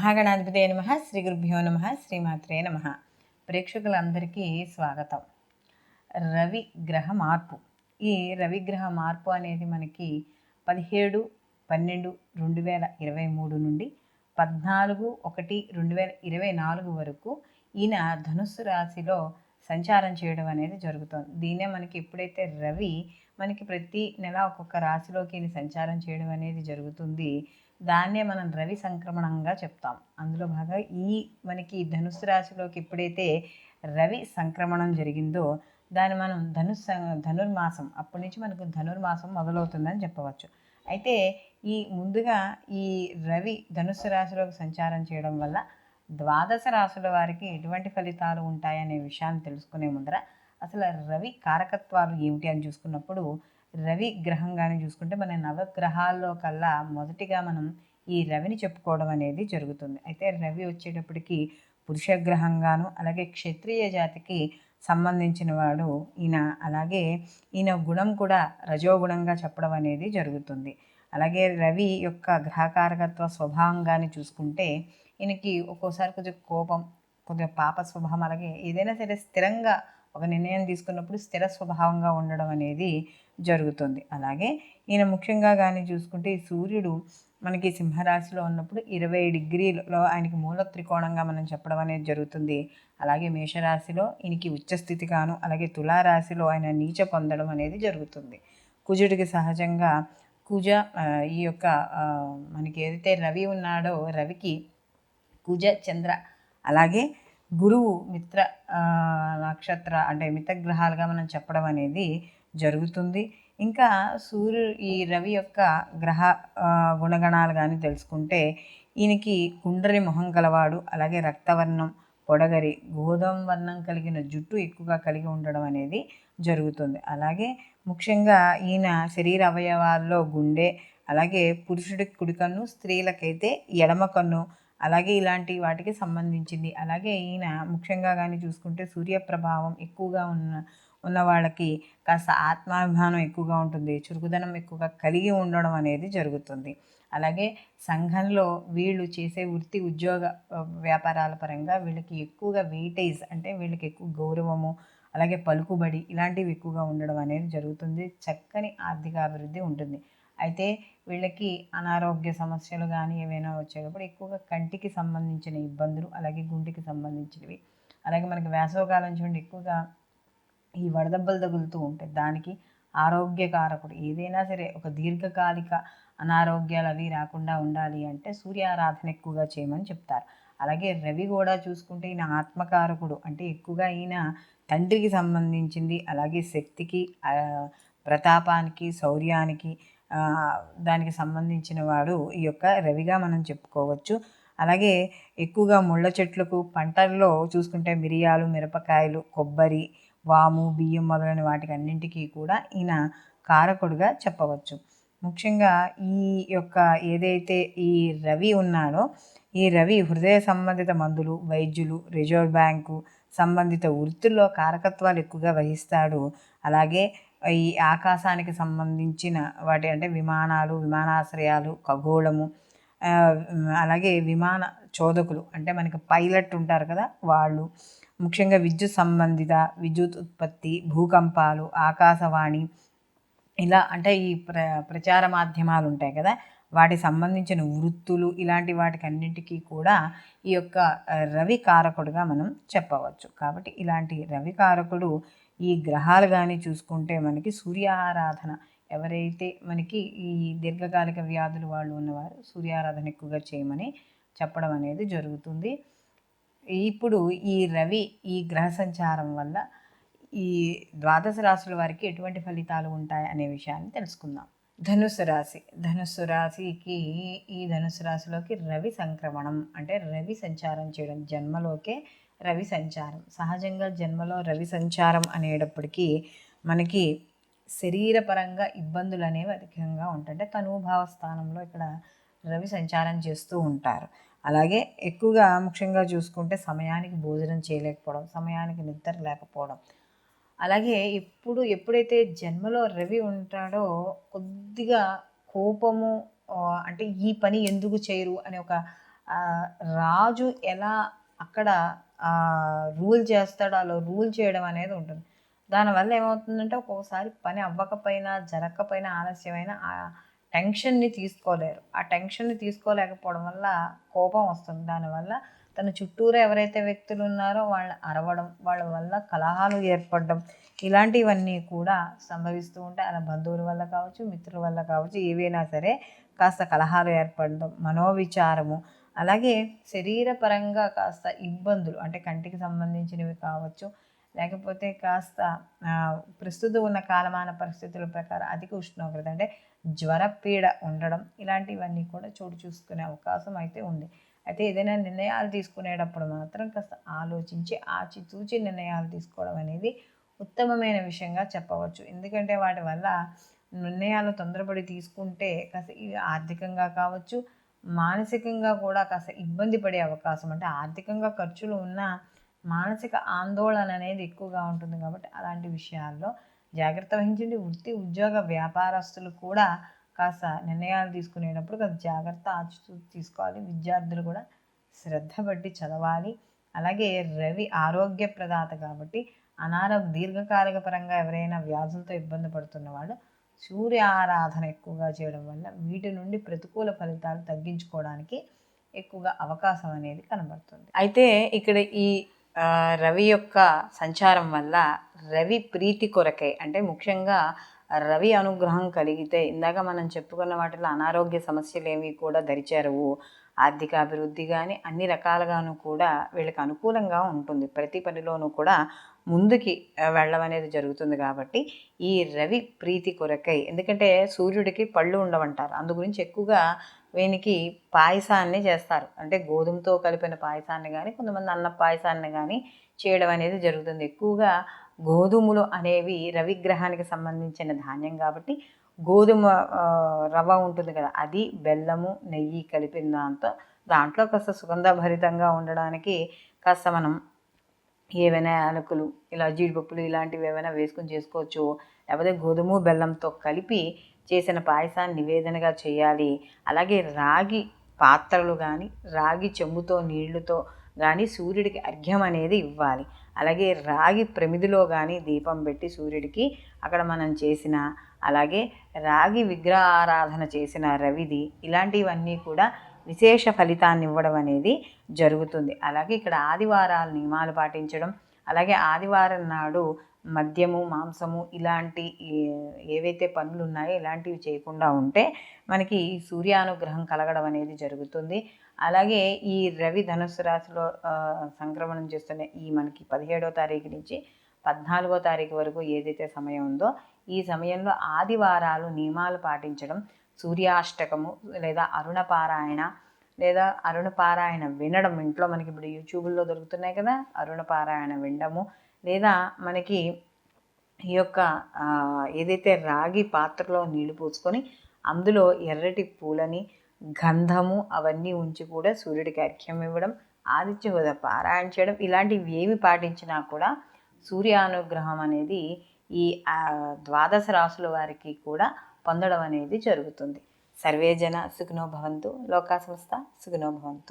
మహాగణాధిపతయ నమః. శ్రీ గురుభ్యో నమః. శ్రీమాత్రే నమః. ప్రేక్షకులందరికీ స్వాగతం. రవి గ్రహ మార్పు. ఈ రవిగ్రహ మార్పు అనేది మనకి 17/12/2023 నుండి 14/1/2024 వరకు ఈయన ధనుస్సు రాశిలో సంచారం చేయడం అనేది జరుగుతుంది. దీన్నే మనకి ఎప్పుడైతే రవి మనకి ప్రతి నెల ఒక్కొక్క రాశిలోకి ఈయన సంచారం చేయడం అనేది జరుగుతుంది, దాన్నే మనం రవి సంక్రమణంగా చెప్తాం. అందులో భాగంగా మనకి ధనుస్సు రాశిలోకి ఎప్పుడైతే రవి సంక్రమణం జరిగిందో దాన్ని మనం ధనుర్మాసం, అప్పటి నుంచి మనకు ధనుర్మాసం మొదలవుతుందని చెప్పవచ్చు. అయితే ముందుగా ఈ రవి ధనుస్సు రాశిలోకి సంచారం చేయడం వల్ల ద్వాదశ రాశుల వారికి ఎటువంటి ఫలితాలు ఉంటాయనే విషయాన్ని తెలుసుకునే ముందర అసలు రవి కారకత్వాలు ఏమిటి అని చూసుకున్నప్పుడు, రవి గ్రహంగానే చూసుకుంటే మన నవగ్రహాల్లో కల్లా మొదటిగా మనం ఈ రవిని చెప్పుకోవడం అనేది జరుగుతుంది. అయితే రవి వచ్చేటప్పటికి పురుషగ్రహంగాను, అలాగే క్షత్రియ జాతికి సంబంధించిన వాడు ఈయన. అలాగే ఈయన గుణం కూడా రజోగుణంగా చెప్పడం అనేది జరుగుతుంది. అలాగే రవి యొక్క గ్రహకారకత్వ స్వభావంగాని చూసుకుంటే ఈయనకి ఒక్కోసారి కొద్దిగా కోపం, కొద్దిగా పాప స్వభావం, అలాగే ఏదైనా సరే స్థిరంగా ఒక నిర్ణయం తీసుకున్నప్పుడు స్థిర స్వభావంగా ఉండడం అనేది జరుగుతుంది. అలాగే ఈయన ముఖ్యంగా కానీ చూసుకుంటే ఈ సూర్యుడు మనకి సింహరాశిలో ఉన్నప్పుడు 20 డిగ్రీలలో ఆయనకి మూల త్రికోణంగా మనం చెప్పడం అనేది జరుగుతుంది. అలాగే మేషరాశిలో ఈయనకి ఉచ్చస్థితిగాను, అలాగే తులారాశిలో ఆయన నీచ పొందడం అనేది జరుగుతుంది. కుజుడికి సహజంగా ఈ యొక్క మనకి ఏదైతే రవి ఉన్నాడో రవికి కుజ చంద్ర అలాగే గురువు మిత్ర నక్షత్ర అంటే మిత్రగ్రహాలుగా మనం చెప్పడం అనేది జరుగుతుంది. ఇంకా ఈ రవి యొక్క గ్రహ గుణగణాలు కానీ తెలుసుకుంటే ఈయనకి కుండ్రని మొహం గలవాడు, అలాగే రక్తవర్ణం, పొడగరి గోధుమ వర్ణం కలిగిన జుట్టు ఎక్కువగా కలిగి ఉండడం అనేది జరుగుతుంది. అలాగే ముఖ్యంగా ఈయన శరీర అవయవాల్లో గుండె, అలాగే పురుషుడికి కుడి కన్ను, స్త్రీలకైతే ఎడమ కన్ను, అలాగే ఇలాంటి వాటికి సంబంధించింది. అలాగే ఈయన ముఖ్యంగా కానీ చూసుకుంటే సూర్యప్రభావం ఎక్కువగా ఉన్న వాళ్ళకి కాస్త ఆత్మాభిమానం ఎక్కువగా ఉంటుంది, చురుకుదనం ఎక్కువగా కలిగి ఉండడం అనేది జరుగుతుంది. అలాగే సంఘంలో వీళ్ళు చేసే వృత్తి ఉద్యోగ వ్యాపారాల పరంగా వీళ్ళకి ఎక్కువగా వెయిటేజ్, అంటే వీళ్ళకి ఎక్కువ గౌరవము, అలాగే పలుకుబడి ఇలాంటివి ఎక్కువగా ఉండడం అనేది జరుగుతుంది. చక్కని ఆర్థిక అభివృద్ధి ఉంటుంది. అయితే వీళ్ళకి అనారోగ్య సమస్యలు కానీ ఏవైనా వచ్చేటప్పుడు ఎక్కువగా కంటికి సంబంధించిన ఇబ్బందులు, అలాగే గుండెకి సంబంధించినవి, అలాగే మనకి వేసవకాలం చూడండి ఎక్కువగా ఈ వడదెబ్బలు తగులుతూ ఉంటాయి. దానికి ఆరోగ్యకారకుడు ఏదైనా సరే ఒక దీర్ఘకాలిక అనారోగ్యాలు అవి రాకుండా ఉండాలి అంటే సూర్యారాధన ఎక్కువగా చేయమని చెప్తారు. అలాగే రవి కూడా చూసుకుంటే ఈయన ఆత్మకారకుడు, అంటే ఎక్కువగా ఈయన తండ్రికి సంబంధించింది, అలాగే శక్తికి, ప్రతాపానికి, శౌర్యానికి దానికి సంబంధించిన వాడు ఈ యొక్క రవిగా మనం చెప్పుకోవచ్చు. అలాగే ఎక్కువగా ముళ్ళ చెట్లకు పంటల్లో చూసుకుంటే మిరియాలు, మిరపకాయలు, కొబ్బరి, వాము, బియ్యం మొదలైన వాటికి అన్నింటికీ కూడా ఈయన కారకుడుగా చెప్పవచ్చు. ముఖ్యంగా ఈ యొక్క ఏదైతే ఈ రవి ఉన్నాడో ఈ రవి హృదయ సంబంధిత మందులు, వైద్యులు, రిజర్వ్ బ్యాంకు సంబంధిత వృత్తుల్లో కారకత్వాలు ఎక్కువగా వహిస్తాడు. అలాగే ఈ ఆకాశానికి సంబంధించిన వాటి అంటే విమానాలు, విమానాశ్రయాలు, ఖగోళము, అలాగే విమాన చోదకులు అంటే మనకి పైలట్ ఉంటారు కదా వాళ్ళు, ముఖ్యంగా విద్యుత్ సంబంధిత విద్యుత్ ఉత్పత్తి, భూకంపాలు, ఆకాశవాణి, ఇలా అంటే ఈ ప్రచార మాధ్యమాలు ఉంటాయి కదా వాటికి సంబంధించిన వృత్తులు, ఇలాంటి వాటికి అన్నింటికీ కూడా ఈ యొక్క రవి కారకుడుగా మనం చెప్పవచ్చు. కాబట్టి ఇలాంటి రవి కారకుడు ఈ గ్రహాలు కానీ చూసుకుంటే మనకి సూర్యారాధన, ఎవరైతే మనకి ఈ దీర్ఘకాలిక వ్యాధులు వాళ్ళు ఉన్నవారు సూర్యారాధన ఎక్కువగా చేయమని చెప్పడం అనేది జరుగుతుంది. ఇప్పుడు ఈ రవి ఈ గ్రహ సంచారం వల్ల ఈ ద్వాదశ రాశుల వారికి ఎటువంటి ఫలితాలు ఉంటాయి అనే విషయాన్ని తెలుసుకుందాం. ధనుస్సు రాశికి ఈ ధనుస్సు రాశిలోకి రవి సంక్రమణం అంటే రవి సంచారం చేయడం, జన్మలోకే రవి సంచారం. సహజంగా జన్మలో రవి సంచారం అనేటప్పటికీ మనకి శరీరపరంగా ఇబ్బందులు అనేవి అధికంగా ఉంటాయి. అంటే తనుభావ స్థానంలో ఇక్కడ రవి సంచారం చేస్తూ ఉంటారు. అలాగే ఎక్కువగా ముఖ్యంగా చూసుకుంటే సమయానికి భోజనం చేయలేకపోవడం, సమయానికి నిద్ర లేకపోవడం, అలాగే ఎప్పుడైతే జన్మలో రవి ఉంటాడో కొద్దిగా కోపము, అంటే ఈ పని ఎందుకు చేయరు అనే ఒక రాజు ఎలా అక్కడ రూల్ చేస్తాడో అలా రూల్ చేయడం అనేది ఉంటుంది. దానివల్ల ఏమవుతుందంటే ఒక్కొక్కసారి పని అవ్వకపోయినా జరగకపోయినా ఆలస్యమైన ఆ టెన్షన్ని తీసుకోలేరు. ఆ టెన్షన్ని తీసుకోలేకపోవడం వల్ల కోపం వస్తుంది. దానివల్ల తన చుట్టూరా ఎవరైతే వ్యక్తులు ఉన్నారో వాళ్ళని అరవడం, వాళ్ళ వల్ల కలహాలు ఏర్పడడం, ఇలాంటివన్నీ కూడా సంభవిస్తూ ఉంటాయి. అలా బంధువుల వల్ల కావచ్చు, మిత్రుల వల్ల కావచ్చు, ఏవైనా సరే కాస్త కలహాలు ఏర్పడడం, మనోవిచారము, అలాగే శరీరపరంగా కాస్త ఇబ్బందులు అంటే కంటికి సంబంధించినవి కావచ్చు, లేకపోతే కాస్త ప్రస్తుతం ఉన్న కాలమాన పరిస్థితుల ప్రకారం అధిక ఉష్ణోగ్రత అంటే జ్వరపీడ ఉండడం, ఇలాంటివన్నీ కూడా చోటు చూసుకునే అవకాశం అయితే ఉంది. అయితే ఏదైనా నిర్ణయాలు తీసుకునేటప్పుడు మాత్రం కాస్త ఆలోచించి ఆచితూచి నిర్ణయాలు తీసుకోవడం అనేది ఉత్తమమైన విషయంగా చెప్పవచ్చు. ఎందుకంటే వాటి వల్ల నిర్ణయాలు తొందరపడి తీసుకుంటే కాస్త ఆర్థికంగా కావచ్చు, మానసికంగా కూడా కాస్త ఇబ్బంది పడే అవకాశం, అంటే ఆర్థికంగా ఖర్చులు ఉన్న మానసిక ఆందోళన అనేది ఎక్కువగా ఉంటుంది. కాబట్టి అలాంటి విషయాల్లో జాగ్రత్త వహించండి. వృత్తి ఉద్యోగ వ్యాపారస్తులు కూడా కాస్త నిర్ణయాలు తీసుకునేటప్పుడు కాస్త జాగ్రత్త ఆచితూచి తీసుకోవాలి. విద్యార్థులు కూడా శ్రద్ధ పట్టి చదవాలి. అలాగే రవి ఆరోగ్య ప్రదాత కాబట్టి దీర్ఘకాలిక పరంగా ఎవరైనా వ్యాధులతో ఇబ్బంది పడుతున్న వాళ్ళు సూర్య ఆరాధన ఎక్కువగా చేయడం వల్ల వీటి నుండి ప్రతికూల ఫలితాలు తగ్గించుకోవడానికి ఎక్కువగా అవకాశం అనేది కనబడుతుంది. అయితే ఇక్కడ ఈ రవి యొక్క సంచారం వల్ల రవి ప్రీతి కొరకై, అంటే ముఖ్యంగా రవి అనుగ్రహం కలిగితే ఇందాక మనం చెప్పుకున్న వాటిలో అనారోగ్య సమస్యలు ఏవి కూడా దరిచేరవు. ఆర్థిక అభివృద్ధి కానీ అన్ని రకాలుగాను కూడా వీళ్ళకి అనుకూలంగా ఉంటుంది. ప్రతి పనిలోనూ కూడా ముందుకి వెళ్ళడం అనేది జరుగుతుంది. కాబట్టి ఈ రవి ప్రీతి కొరకై, ఎందుకంటే సూర్యుడికి పళ్ళు ఉండవంటారు, అందు గురించి ఎక్కువగా వీనికి పాయసాన్ని చేస్తారు. అంటే గోధుమతో కలిపిన పాయసాన్ని కానీ కొంతమంది అన్న పాయసాన్ని కానీ చేయడం అనేది జరుగుతుంది. ఎక్కువగా గోధుమలు అనేవి రవిగ్రహానికి సంబంధించిన ధాన్యం కాబట్టి గోధుమ రవ్వ ఉంటుంది కదా, అది బెల్లము నెయ్యి కలిపిన దాంట్లో కాస్త సుగంధభరితంగా ఉండడానికి కాస్త మనం ఏవైనా యాలకులు, ఇలా జీడిపప్పులు ఇలాంటివి ఏమైనా వేసుకొని చేసుకోవచ్చు. లేకపోతే గోధుమ బెల్లంతో కలిపి చేసిన పాయసాన్ని నివేదనగా చేయాలి. అలాగే రాగి పాత్రలు కానీ రాగి చెంబుతో నీళ్లతో కానీ సూర్యుడికి అర్ఘ్యం అనేది ఇవ్వాలి. అలాగే రాగి ప్రమిదిలో కానీ దీపం పెట్టి సూర్యుడికి అక్కడ మనం చేసిన, అలాగే రాగి విగ్రహారాధన చేసిన రవిది, ఇలాంటివన్నీ కూడా విశేష ఫలితాన్ని ఇవ్వడం అనేది జరుగుతుంది. అలాగే ఇక్కడ ఆదివారాల నియమాలు పాటించడం, అలాగే ఆదివారం నాడు మద్యము మాంసము ఇలాంటి ఏవైతే పనులు ఉన్నాయో ఇలాంటివి చేయకుండా ఉంటే మనకి సూర్యానుగ్రహం కలగడం అనేది జరుగుతుంది. అలాగే ఈ రవి ధనుస్సు రాశిలో సంక్రమణం చేస్తున్న ఈ మనకి 17వ తారీఖు నుంచి 14వ తారీఖు వరకు ఏదైతే సమయం ఉందో ఈ సమయంలో ఆదివారాలు నియమాలు పాటించడం, సూర్యాష్టకము లేదా అరుణపారాయణ లేదా అరుణపారాయణ వినడం, ఇంట్లో మనకి ఇప్పుడు యూట్యూబ్లో దొరుకుతున్నాయి కదా, అరుణపారాయణ వినడము, లేదా మనకి ఈ యొక్క ఏదైతే రాగి పాత్రలో నీళ్లు పోసుకొని అందులో ఎర్రటి పూలని గంధము అవన్నీ ఉంచి కూడా సూర్యుడికి అర్ఘ్యం ఇవ్వడం, ఆదిత్య హృదయ పారాయణ చేయడం, ఇలాంటివి ఏమి పాటించినా కూడా సూర్యానుగ్రహం అనేది ఈ ద్వాదశ రాశుల వారికి కూడా పొందడం అనేది జరుగుతుంది. సర్వే జన సుఖినో భవంతు, లోకా సమస్త సుఖినో భవంతు.